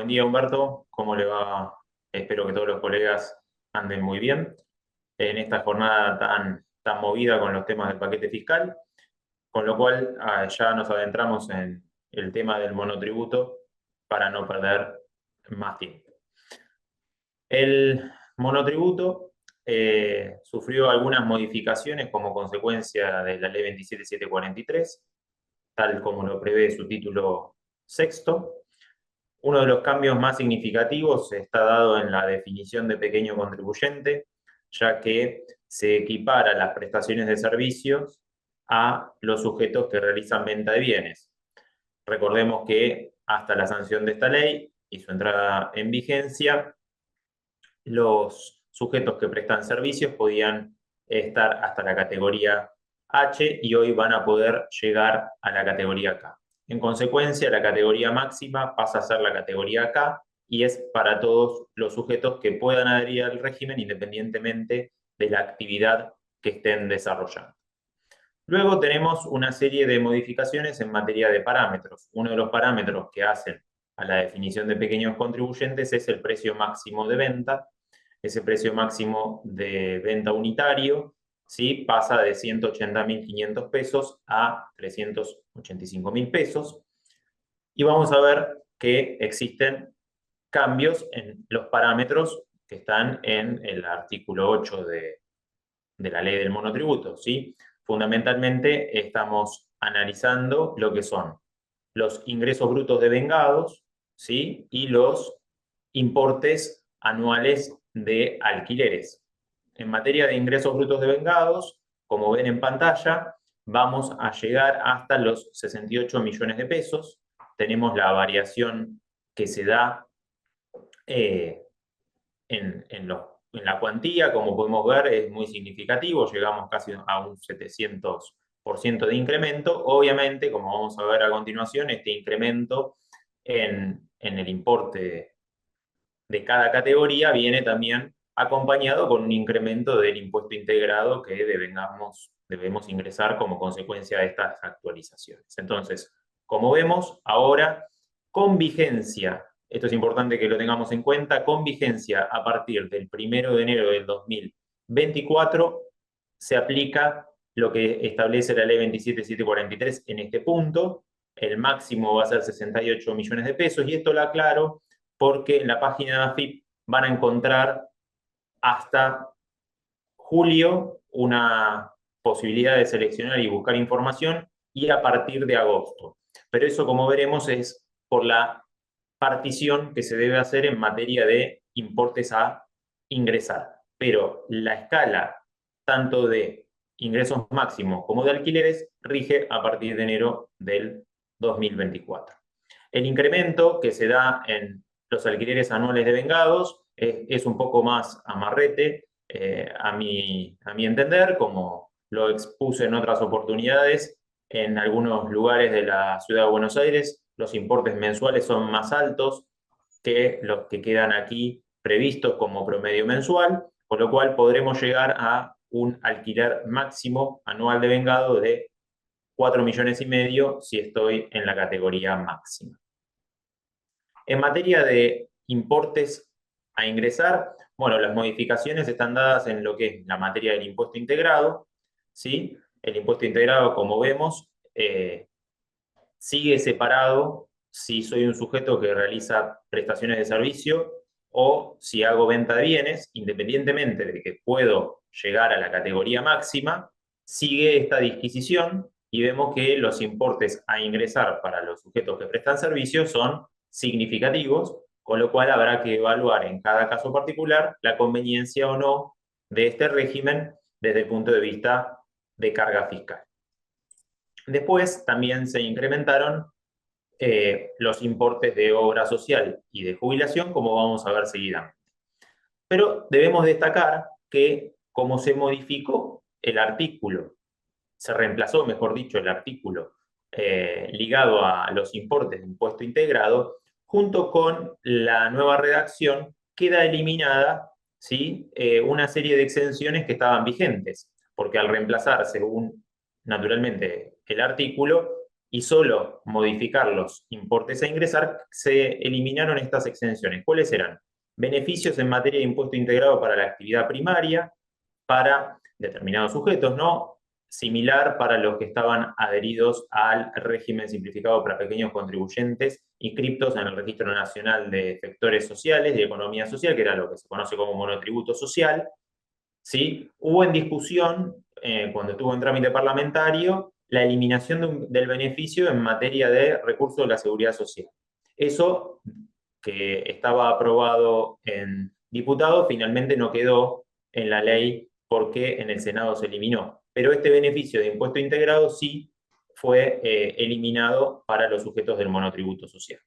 Buen día, Humberto. ¿Cómo le va? Espero que todos los colegas anden muy bien en esta jornada tan movida con los temas del paquete fiscal, con lo cual ya nos adentramos en el tema del monotributo para no perder más tiempo. El monotributo sufrió algunas modificaciones como consecuencia de la Ley 27743, tal como lo prevé su título sexto. Uno de los cambios más significativos está dado en la definición de pequeño contribuyente, ya que se equipara las prestaciones de servicios a los sujetos que realizan venta de bienes. Recordemos que hasta la sanción de esta ley y su entrada en vigencia, los sujetos que prestan servicios podían estar hasta la categoría H y hoy van a poder llegar a la categoría K. En consecuencia, la categoría máxima pasa a ser la categoría K y es para todos los sujetos que puedan adherir al régimen independientemente de la actividad que estén desarrollando. Luego tenemos una serie de modificaciones en materia de parámetros. Uno de los parámetros que hacen a la definición de pequeños contribuyentes es el precio máximo de venta. Ese precio máximo de venta unitario, ¿sí?, pasa de 180.500 pesos a 385.000 pesos. Y vamos a ver que existen cambios en los parámetros que están en el artículo 8 de la ley del monotributo, ¿sí? Fundamentalmente estamos analizando lo que son los ingresos brutos devengados, ¿sí?, y los importes anuales de alquileres. En materia de ingresos brutos devengados, como ven en pantalla, vamos a llegar hasta los 68 millones de pesos. Tenemos la variación que se da en la cuantía, como podemos ver, es muy significativo, llegamos casi a un 700% de incremento. Obviamente, como vamos a ver a continuación, este incremento en el importe de cada categoría viene también acompañado con un incremento del impuesto integrado que debemos ingresar como consecuencia de estas actualizaciones. Entonces, como vemos, ahora con vigencia, esto es importante que lo tengamos en cuenta, con vigencia a partir del 1 de enero del 2024, se aplica lo que establece la ley 27743 en este punto. El máximo va a ser 68 millones de pesos, y esto lo aclaro porque en la página de AFIP van a encontrar hasta julio una posibilidad de seleccionar y buscar información, y a partir de agosto. Pero eso, como veremos, es por la partición que se debe hacer en materia de importes a ingresar. Pero la escala, tanto de ingresos máximos como de alquileres, rige a partir de enero del 2024. El incremento que se da en los alquileres anuales devengados es un poco más amarrete, a mi entender, como lo expuse en otras oportunidades. En algunos lugares de la ciudad de Buenos Aires, los importes mensuales son más altos que los que quedan aquí previstos como promedio mensual, con lo cual podremos llegar a un alquiler máximo anual devengado de 4,5 millones si estoy en la categoría máxima. En materia de importes a ingresar, bueno, las modificaciones están dadas en lo que es la materia del impuesto integrado, ¿sí? El impuesto integrado, como vemos, sigue separado si soy un sujeto que realiza prestaciones de servicio o si hago venta de bienes. Independientemente de que puedo llegar a la categoría máxima, sigue esta disquisición y vemos que los importes a ingresar para los sujetos que prestan servicios son significativos, con lo cual habrá que evaluar en cada caso particular la conveniencia o no de este régimen desde el punto de vista de carga fiscal. Después también se incrementaron los importes de obra social y de jubilación, como vamos a ver seguidamente. Pero debemos destacar que como se modificó el artículo, se reemplazó, mejor dicho, el artículo ligado a los importes de impuesto integrado, junto con la nueva redacción queda eliminada, ¿sí?, una serie de exenciones que estaban vigentes, porque al reemplazar, según naturalmente el artículo, y solo modificar los importes a ingresar, se eliminaron estas exenciones. ¿Cuáles eran? Beneficios en materia de impuesto integrado para la actividad primaria, para determinados sujetos, ¿no? Similar para los que estaban adheridos al régimen simplificado para pequeños contribuyentes inscriptos en el Registro Nacional de Efectores Sociales y Economía Social, que era lo que se conoce como monotributo social. ¿Sí? Hubo en discusión, cuando estuvo en trámite parlamentario, la eliminación del beneficio en materia de recursos de la seguridad social. Eso, que estaba aprobado en diputados, finalmente no quedó en la ley porque en el Senado se eliminó. Pero este beneficio de impuesto integrado sí fue eliminado para los sujetos del monotributo social.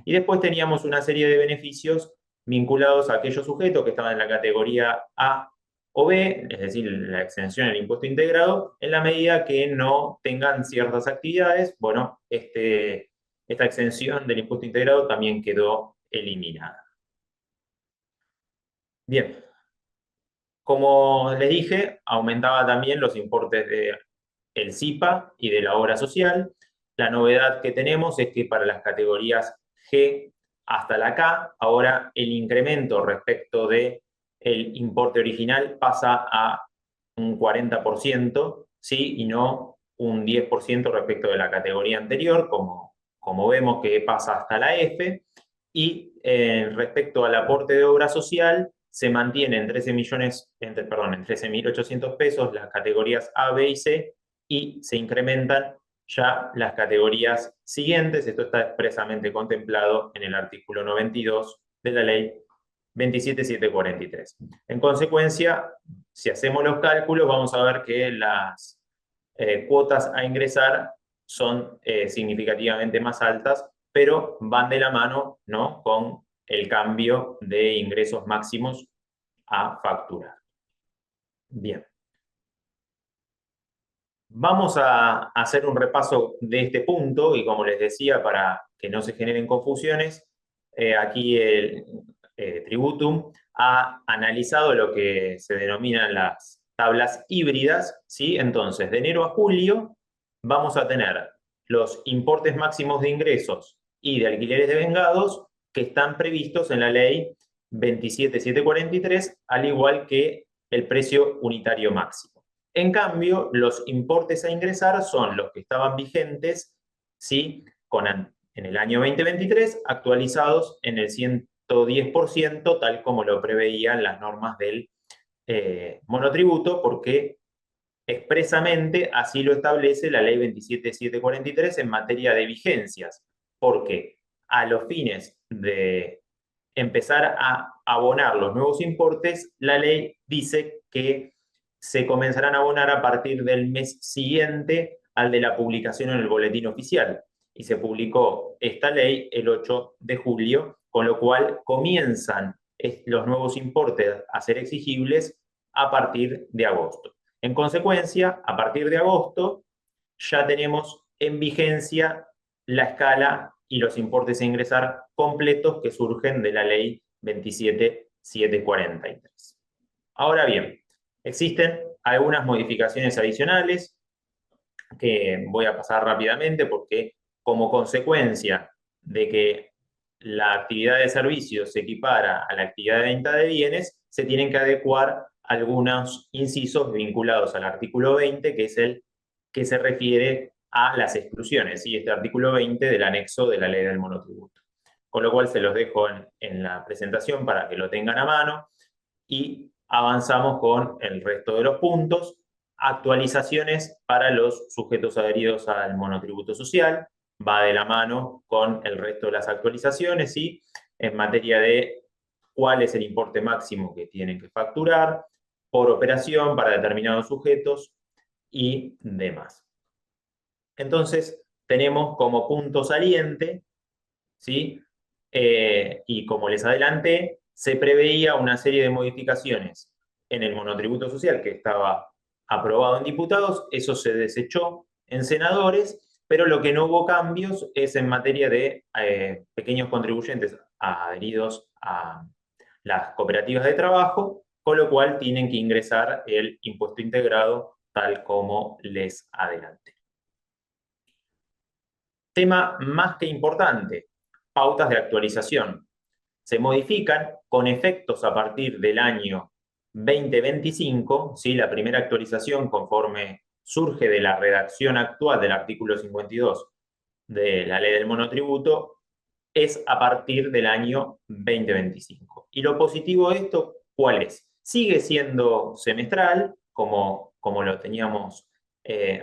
Y después teníamos una serie de beneficios vinculados a aquellos sujetos que estaban en la categoría A o B, es decir, la exención del impuesto integrado, en la medida que no tengan ciertas actividades. Bueno, esta exención del impuesto integrado también quedó eliminada. Bien, como les dije, aumentaba también los importes del SIPA y de la obra social. La novedad que tenemos es que para las categorías G hasta la K, ahora el incremento respecto del importe original pasa a un 40%, ¿sí? Y no un 10% respecto de la categoría anterior, como vemos que pasa hasta la F. Y respecto al aporte de obra social, se mantiene en 13.800 pesos las categorías A, B y C, y se incrementan ya las categorías siguientes. Esto está expresamente contemplado en el artículo 92 de la ley 27.743. En consecuencia, si hacemos los cálculos, vamos a ver que las cuotas a ingresar son significativamente más altas, pero van de la mano, ¿no?, con el cambio de ingresos máximos a facturar. Bien. Vamos a hacer un repaso de este punto y, como les decía, para que no se generen confusiones, aquí el Tributum ha analizado lo que se denominan las tablas híbridas, ¿sí? Entonces, de enero a julio vamos a tener los importes máximos de ingresos y de alquileres de vengados que están previstos en la ley 27.743, al igual que el precio unitario máximo. En cambio, los importes a ingresar son los que estaban vigentes, ¿sí?, en el año 2023, actualizados en el 110%, tal como lo preveían las normas del monotributo, porque expresamente así lo establece la ley 27.743 en materia de vigencias, porque a los fines de empezar a abonar los nuevos importes, la ley dice que se comenzarán a abonar a partir del mes siguiente al de la publicación en el boletín oficial. Y se publicó esta ley el 8 de julio, con lo cual comienzan los nuevos importes a ser exigibles a partir de agosto. En consecuencia, a partir de agosto ya tenemos en vigencia la escala y los importes a ingresar completos que surgen de la ley 27.743. Ahora bien, existen algunas modificaciones adicionales que voy a pasar rápidamente porque, como consecuencia de que la actividad de servicios se equipara a la actividad de venta de bienes, se tienen que adecuar algunos incisos vinculados al artículo 20, que es el que se refiere a las exclusiones, y este artículo 20 del anexo de la ley del monotributo. Con lo cual se los dejo en la presentación para que lo tengan a mano y avanzamos con el resto de los puntos. Actualizaciones para los sujetos adheridos al monotributo social, va de la mano con el resto de las actualizaciones, y en materia de cuál es el importe máximo que tienen que facturar por operación para determinados sujetos y demás. Entonces, tenemos como punto saliente, ¿sí? Y como les adelanté, se preveía una serie de modificaciones en el monotributo social que estaba aprobado en diputados. Eso se desechó en senadores, pero lo que no hubo cambios es en materia de pequeños contribuyentes adheridos a las cooperativas de trabajo, con lo cual tienen que ingresar el impuesto integrado tal como les adelanté. Tema más que importante, pautas de actualización. Se modifican con efectos a partir del año 2025, ¿sí? La primera actualización conforme surge de la redacción actual del artículo 52 de la ley del monotributo, es a partir del año 2025. Y lo positivo de esto, ¿cuál es? Sigue siendo semestral, como lo teníamos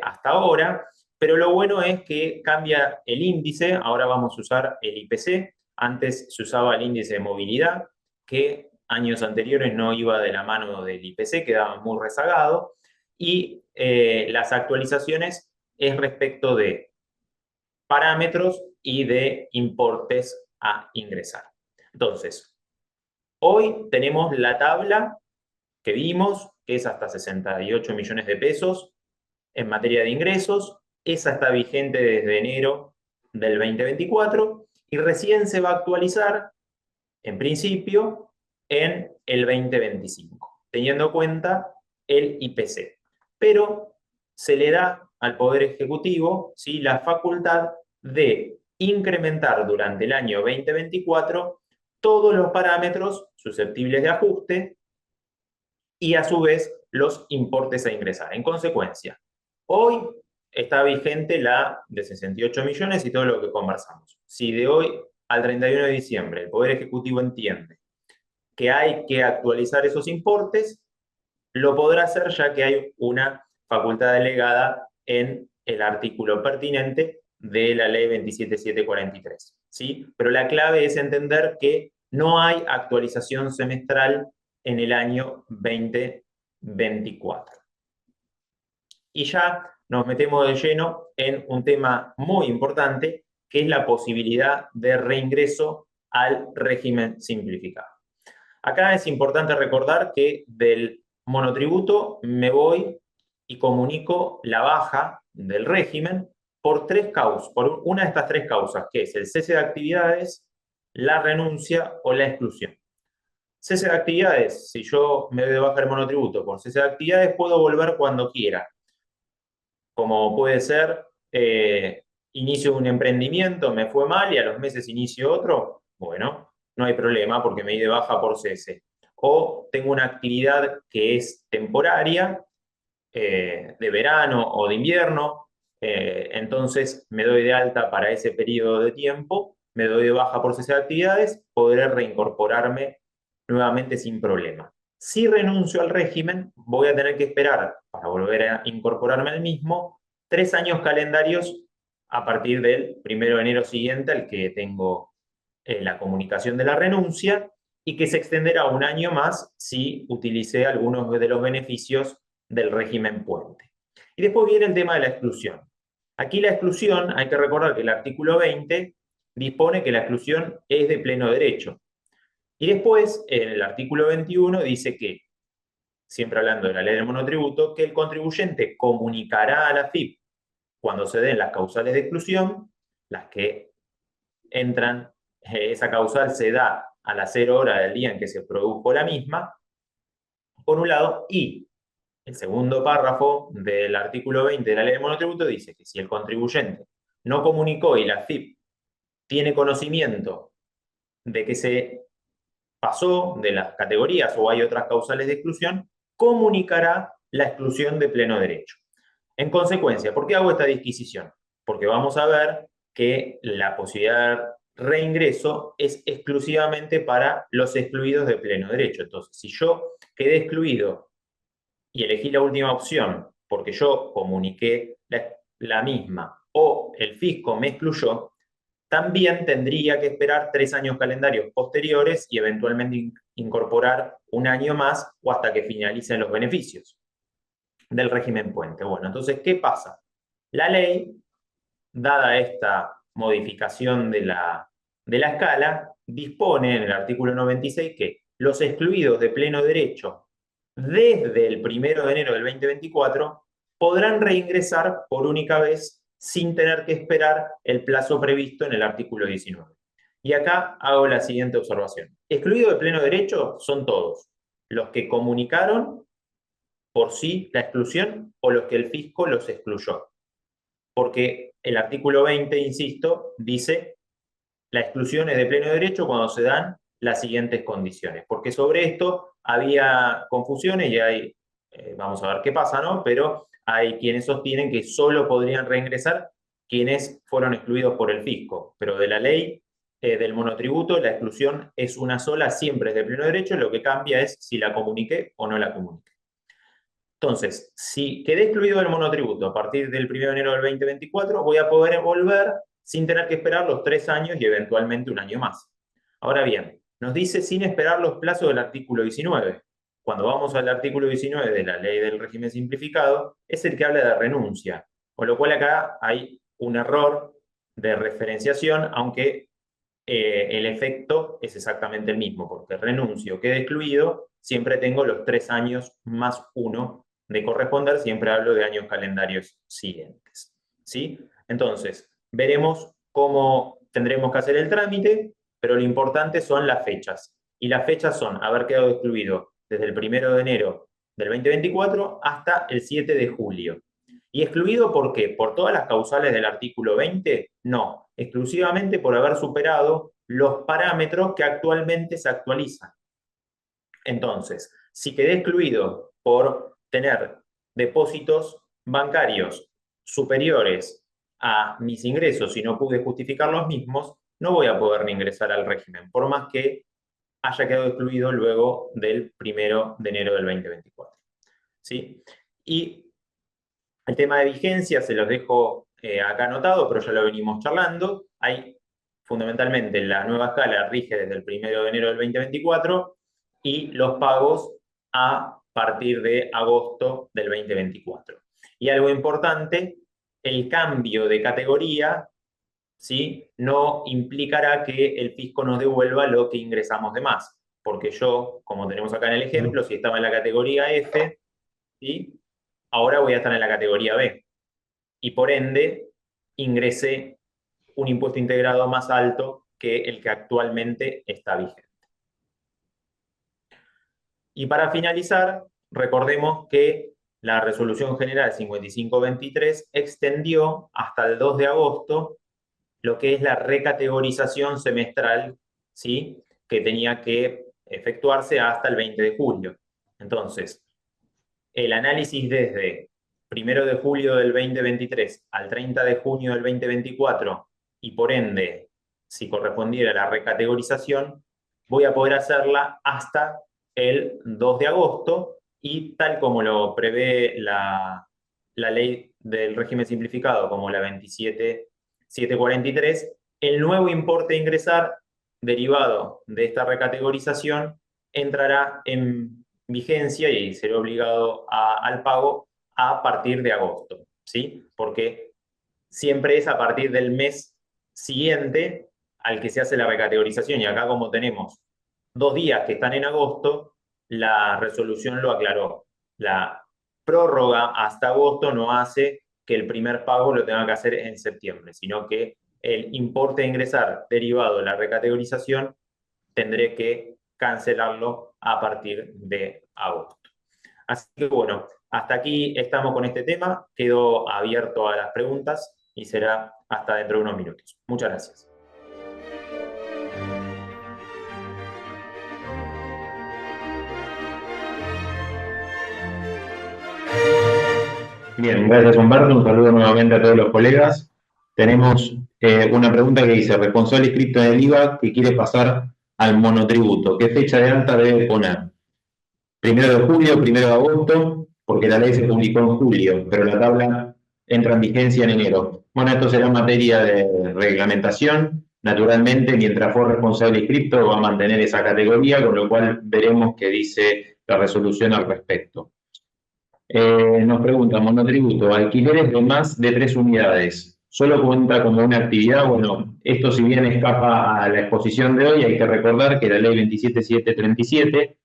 hasta ahora, pero lo bueno es que cambia el índice, ahora vamos a usar el IPC, antes se usaba el índice de movilidad, que años anteriores no iba de la mano del IPC, quedaba muy rezagado, y las actualizaciones es respecto de parámetros y de importes a ingresar. Entonces, hoy tenemos la tabla que vimos, que es hasta 68 millones de pesos en materia de ingresos. Esa está vigente desde enero del 2024 y recién se va a actualizar, en principio, en el 2025, teniendo en cuenta el IPC. Pero se le da al Poder Ejecutivo, ¿sí?, la facultad de incrementar durante el año 2024 todos los parámetros susceptibles de ajuste y a su vez los importes a ingresar. En consecuencia, hoy está vigente la de 68 millones y todo lo que conversamos. Si de hoy al 31 de diciembre el Poder Ejecutivo entiende que hay que actualizar esos importes, lo podrá hacer ya que hay una facultad delegada en el artículo pertinente de la ley 27743, ¿sí? Pero la clave es entender que no hay actualización semestral en el año 2024. Y ya nos metemos de lleno en un tema muy importante, que es la posibilidad de reingreso al régimen simplificado. Acá es importante recordar que del monotributo me voy y comunico la baja del régimen por tres causas, por una de estas tres causas, que es el cese de actividades, la renuncia o la exclusión. Cese de actividades, si yo me doy de baja el monotributo por cese de actividades, puedo volver cuando quiera, como puede ser, inicio un emprendimiento, me fue mal y a los meses inicio otro, bueno, no hay problema porque me di de baja por cese. O tengo una actividad que es temporaria, de verano o de invierno, entonces me doy de alta para ese periodo de tiempo, me doy de baja por cese de actividades, podré reincorporarme nuevamente sin problema. Si renuncio al régimen, voy a tener que esperar para volver a incorporarme al mismo 3 años calendarios a partir del 1 de enero siguiente al que tengo la comunicación de la renuncia y que se extenderá un año más si utilicé algunos de los beneficios del régimen puente. Y después viene el tema de la exclusión. Aquí la exclusión, hay que recordar que el artículo 20 dispone que la exclusión es de pleno derecho. Y después, en el artículo 21 dice que, siempre hablando de la ley del monotributo, que el contribuyente comunicará a la FIP cuando se den las causales de exclusión, las que entran, esa causal se da a las 0 horas del día en que se produjo la misma, por un lado, y el segundo párrafo del artículo 20 de la ley del monotributo dice que si el contribuyente no comunicó y la FIP tiene conocimiento de que se pasó de las categorías o hay otras causales de exclusión, comunicará la exclusión de pleno derecho. En consecuencia, ¿por qué hago esta disquisición? Porque vamos a ver que la posibilidad de reingreso es exclusivamente para los excluidos de pleno derecho. Entonces, si yo quedé excluido y elegí la última opción porque yo comuniqué la misma o el fisco me excluyó, también tendría que esperar 3 años calendarios posteriores y eventualmente incorporar un año más o hasta que finalicen los beneficios del régimen puente. Bueno, entonces, ¿qué pasa? La ley, dada esta modificación de la escala, dispone en el artículo 96 que los excluidos de pleno derecho desde el 1 de enero del 2024 podrán reingresar por única vez sin tener que esperar el plazo previsto en el artículo 19. Y acá hago la siguiente observación. Excluidos de pleno derecho son todos los que comunicaron por sí la exclusión o los que el fisco los excluyó. Porque el artículo 20, insisto, dice la exclusión es de pleno derecho cuando se dan las siguientes condiciones, porque sobre esto había confusiones y hay, vamos a ver qué pasa, ¿no? Pero hay quienes sostienen que solo podrían reingresar quienes fueron excluidos por el fisco, pero de la ley del monotributo la exclusión es una sola, siempre es de pleno derecho, lo que cambia es si la comuniqué o no la comuniqué. Entonces, si quedé excluido del monotributo a partir del 1 de enero del 2024, voy a poder volver sin tener que esperar los 3 años y eventualmente un año más. Ahora bien, nos dice sin esperar los plazos del artículo 19. Cuando vamos al artículo 19 de la ley del régimen simplificado, es el que habla de renuncia, con lo cual acá hay un error de referenciación, aunque el efecto es exactamente el mismo, porque renuncio, quede excluido, siempre tengo los 3 años más 1 de corresponder, siempre hablo de años calendarios siguientes. ¿Sí? Entonces, veremos cómo tendremos que hacer el trámite, pero lo importante son las fechas. Y las fechas son haber quedado excluido desde el 1 de enero del 2024 hasta el 7 de julio. ¿Y excluido por qué? ¿Por todas las causales del artículo 20? No, exclusivamente por haber superado los parámetros que actualmente se actualizan. Entonces, si quedé excluido por tener depósitos bancarios superiores a mis ingresos y no pude justificar los mismos, no voy a poder ni ingresar al régimen, por más que haya quedado excluido luego del 1 de enero del 2024. ¿Sí? Y el tema de vigencia se los dejo acá anotado, pero ya lo venimos charlando. Hay fundamentalmente la nueva escala rige desde el 1 de enero del 2024 y los pagos a partir de agosto del 2024. Y algo importante, el cambio de categoría, ¿sí?, no implicará que el fisco nos devuelva lo que ingresamos de más. Porque yo, como tenemos acá en el ejemplo, si estaba en la categoría F, ¿sí?, ahora voy a estar en la categoría B. Y por ende, ingresé un impuesto integrado más alto que el que actualmente está vigente. Y para finalizar, recordemos que la Resolución General 5523 extendió hasta el 2 de agosto lo que es la recategorización semestral, ¿sí?, que tenía que efectuarse hasta el 20 de julio. Entonces, el análisis desde 1 de julio del 2023 al 30 de junio del 2024 y por ende, si correspondiera a la recategorización, voy a poder hacerla hasta el 2 de agosto y tal como lo prevé la ley del régimen simplificado, como la 27743, el nuevo importe a ingresar derivado de esta recategorización entrará en vigencia y será obligado al pago a partir de agosto, ¿sí? Porque siempre es a partir del mes siguiente al que se hace la recategorización, y acá como tenemos 2 días que están en agosto, la resolución lo aclaró. La prórroga hasta agosto no hace que el primer pago lo tenga que hacer en septiembre, sino que el importe a ingresar derivado de la recategorización tendré que cancelarlo a partir de agosto. Así que bueno, hasta aquí estamos con este tema. Quedo abierto a las preguntas y será hasta dentro de unos minutos. Muchas gracias. Bien, gracias Humberto, un saludo nuevamente a todos los colegas. Tenemos una pregunta que dice, responsable inscrito en el IVA que quiere pasar al monotributo, ¿qué fecha de alta debe poner? 1 de julio, 1 de agosto, porque la ley se publicó en julio, pero la tabla entra en vigencia en enero. Bueno, esto será materia de reglamentación. Naturalmente, mientras fue responsable inscrito, va a mantener esa categoría, con lo cual veremos qué dice la resolución al respecto. Nos preguntan, monotributo, alquileres de más de 3 unidades. ¿Solo cuenta como una actividad? Bueno, esto si bien escapa a la exposición de hoy, hay que recordar que la ley 27737,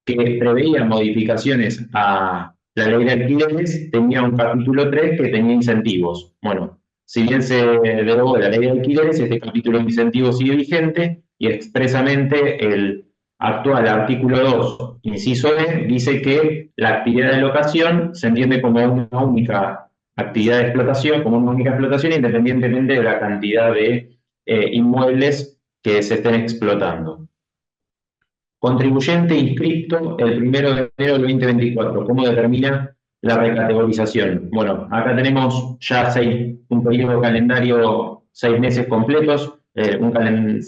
que preveía modificaciones a la ley de alquileres, tenía un capítulo 3 que tenía incentivos. Bueno, si bien se derogó la ley de alquileres, este capítulo de incentivos sigue vigente y expresamente el actual artículo 2, inciso D, dice que la actividad de locación se entiende como una única actividad de explotación, como una única explotación, independientemente de la cantidad de inmuebles que se estén explotando. Contribuyente inscripto el 1 de enero del 2024. ¿Cómo determina la recategorización? Bueno, acá tenemos ya un periodo calendario, 6 meses completos, un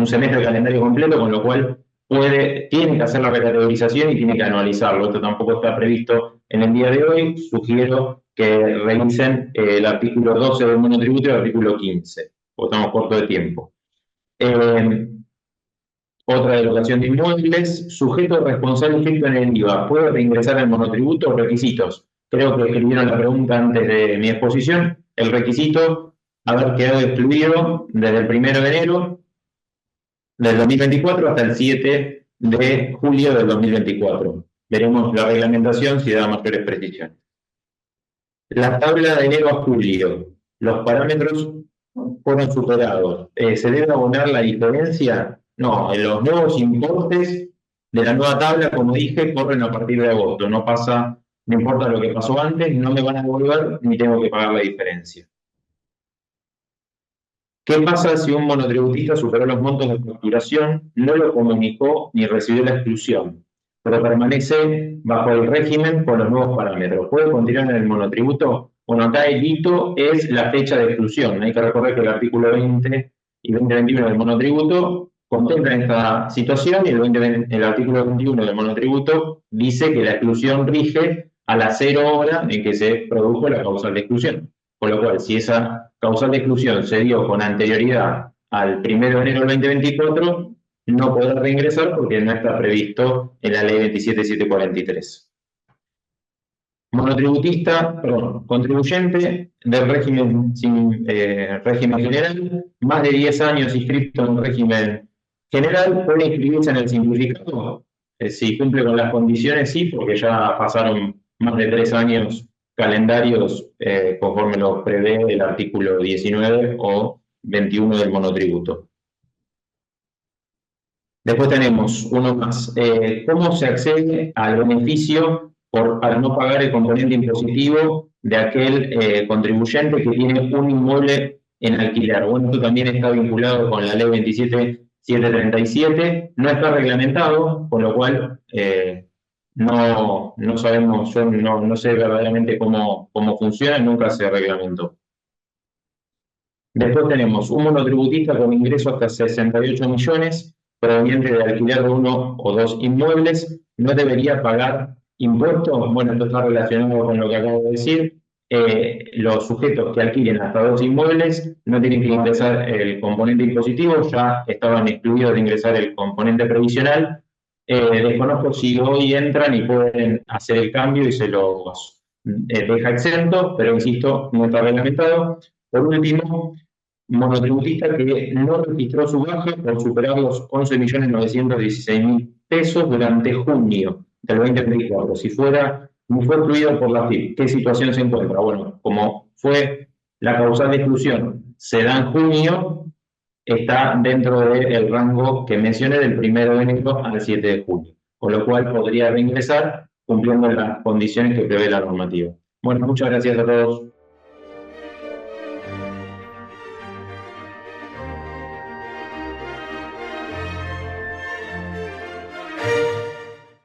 semestre de calendario completo, con lo cual tiene que hacer la recategorización y tiene que anualizarlo. Esto tampoco está previsto en el día de hoy. Sugiero que revisen el artículo 12 del monotributo y el artículo 15, porque estamos cortos de tiempo. Otra derogación de inmuebles, sujeto responsable inscrito en el IVA, ¿puede reingresar al monotributo? Requisitos. Creo que escribieron la pregunta antes de mi exposición. El requisito, haber quedado excluido desde el 1 de enero del 2024 hasta el 7 de julio del 2024. Veremos la reglamentación si da mayores precisiones. La tabla de enero a julio. Los parámetros fueron superados. ¿Se debe abonar la diferencia? No, los nuevos importes de la nueva tabla, como dije, corren a partir de agosto. No pasa, no importa lo que pasó antes, no me van a devolver ni tengo que pagar la diferencia. ¿Qué pasa si un monotributista superó los montos de facturación, no lo comunicó ni recibió la exclusión, pero permanece bajo el régimen con los nuevos parámetros? ¿Puede continuar en el monotributo? Bueno, acá el hito es la fecha de exclusión. Hay que recordar que el artículo 20 y 2021 del monotributo contemplan esta situación y el artículo 21 del monotributo dice que la exclusión rige a la 0 hora en que se produjo la causal de exclusión. Con lo cual, si esa causal de exclusión se dio con anterioridad al 1 de enero del 2024, no podrá reingresar porque no está previsto en la ley 27743. Contribuyente del régimen general, más de 10 años inscrito en el régimen general, puede inscribirse en el simplificado. Si cumple con las condiciones, sí, porque ya pasaron más de 3 años calendarios conforme lo prevé el artículo 19 o 21 del monotributo. Después tenemos uno más. ¿Cómo se accede al beneficio al no pagar el componente impositivo de aquel contribuyente que tiene un inmueble en alquiler? Bueno, esto también está vinculado con la ley 27737, no está reglamentado, con lo cual no sabemos, yo no sé verdaderamente cómo funciona, nunca se reglamentó. Después tenemos un monotributista con ingresos hasta 68 millones, proveniente de alquiler de 1 o 2 inmuebles, ¿no debería pagar impuestos? Bueno, esto está relacionado con lo que acabo de decir. Los sujetos que alquilen hasta 2 inmuebles no tienen que ingresar el componente impositivo, ya estaban excluidos de ingresar el componente previsional. Desconozco si hoy entran y pueden hacer el cambio y se los deja exento, pero insisto, no está reglamentado. Por último, monotributista que no registró su baja por superar los 11.916.000 pesos durante junio del 2024. Si fuera, no fue excluido por la FIP, ¿qué situación se encuentra? Bueno, como fue la causal de exclusión, se da en junio, está dentro del rango que mencioné del 1 de enero al 7 de junio, con lo cual podría reingresar cumpliendo las condiciones que prevé la normativa. Bueno, muchas gracias a todos.